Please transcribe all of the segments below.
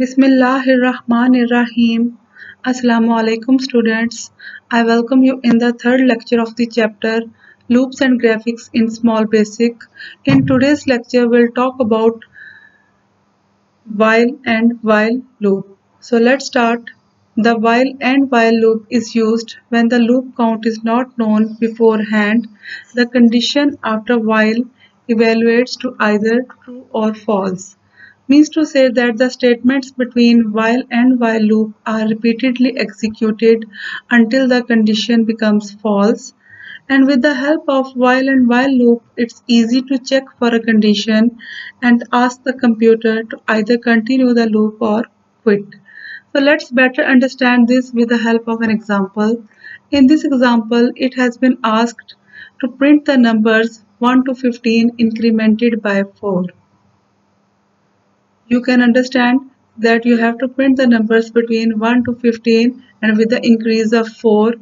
Bismillahirrahmanirrahim. Assalamu alaikum students. I welcome you in the third lecture of the chapter Loops and Graphics in Small Basic. In today's lecture we'll talk about while and while loop. So let's start. The while and while loop is used when the loop count is not known beforehand. The condition after while evaluates to either true or false. Means to say that the statements between while and while loop are repeatedly executed until the condition becomes false. And with the help of while and while loop, it's easy to check for a condition and ask the computer to either continue the loop or quit. So let's better understand this with the help of an example. In this example, it has been asked to print the numbers 1 to 15 incremented by 4. You can understand that you have to print the numbers between 1 to 15 and with the increase of 4,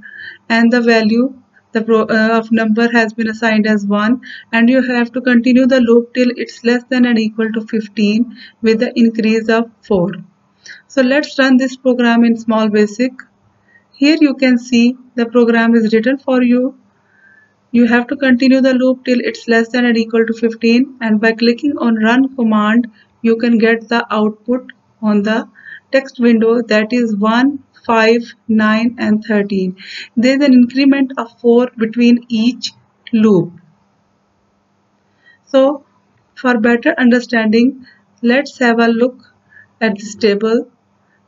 and the value of number has been assigned as 1, and you have to continue the loop till it's less than or equal to 15 with the increase of 4. So let's run this program in Small Basic. Here you can see the program is written for you. You have to continue the loop till it's less than or equal to 15, and by clicking on run command you can get the output on the text window, that is 1, 5, 9 and 13. There is an increment of 4 between each loop. So for better understanding, let's have a look at this table.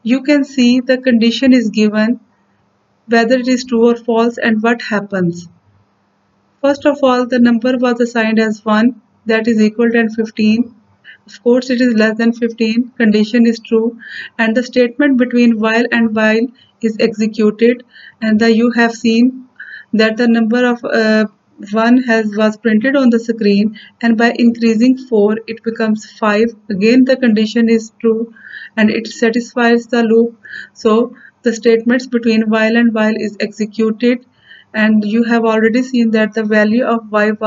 You can see the condition is given, whether it is true or false and what happens. First of all, the number was assigned as 1, that is equal to 15. Of course, it is less than 15. Condition is true, and the statement between while and while is executed, and you have seen that the number of 1 was printed on the screen, and by increasing 4 it becomes 5. Again the condition is true and it satisfies the loop. So the statements between while and while is executed, and you have already seen that the value of 5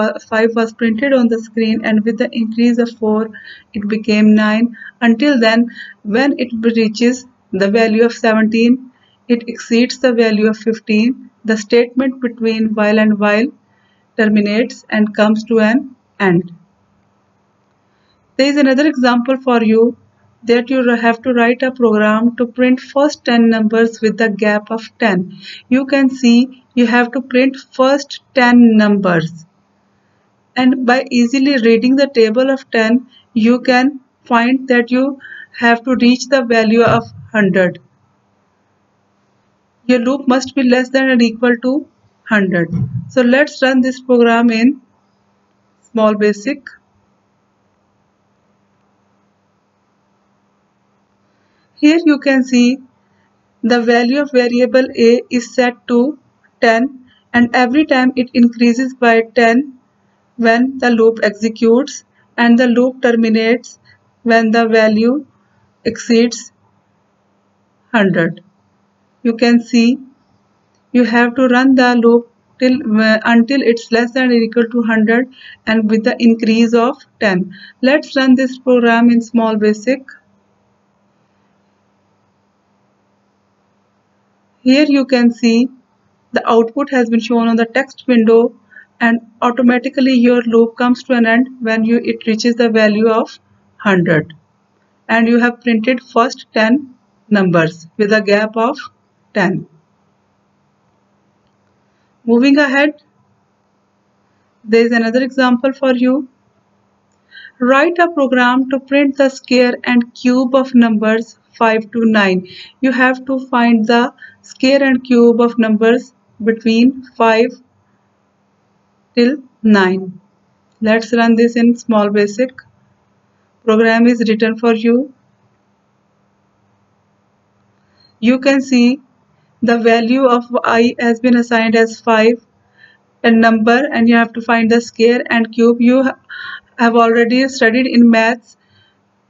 was printed on the screen, and with the increase of 4 it became 9. Until then, when it reaches the value of 17, it exceeds the value of 15. The statement between while and while terminates and comes to an end. There is another example for you, that you have to write a program to print first 10 numbers with the gap of 10. You can see you have to print first 10 numbers, and by easily reading the table of 10 you can find that you have to reach the value of 100. Your loop must be less than or equal to 100. So let's run this program in Small Basic. Here you can see the value of variable a is set to 10, and every time it increases by 10 when the loop executes, and the loop terminates when the value exceeds 100. You can see you have to run the loop until it's less than or equal to 100 and with the increase of 10. Let's run this program in Small Basic. Here you can see the output has been shown on the text window, and automatically your loop comes to an end when it reaches the value of 100, and you have printed first 10 numbers with a gap of 10. Moving ahead, there is another example for you. Write a program to print the square and cube of numbers 5 to 9. You have to find the square and cube of numbers between 5 till 9. Let's run this in Small Basic. Program is written for you. You can see the value of I has been assigned as 5, a number, and you have to find the square and cube. You have already studied in maths.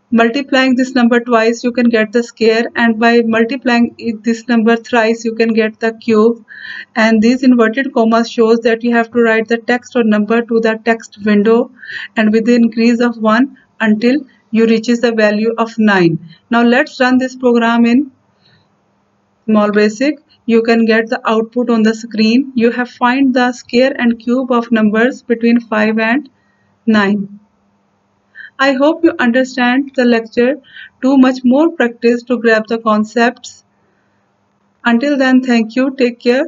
Multiplying this number twice you can get the square, and by multiplying this number thrice you can get the cube. And these inverted commas shows that you have to write the text or number to the text window, and with the increase of 1 until you reaches the value of 9. Now let's run this program in Small Basic. You can get the output on the screen. You have find the square and cube of numbers between 5 and 9. I hope you understand the lecture. Do much more practice to grab the concepts. Until then, thank you. Take care.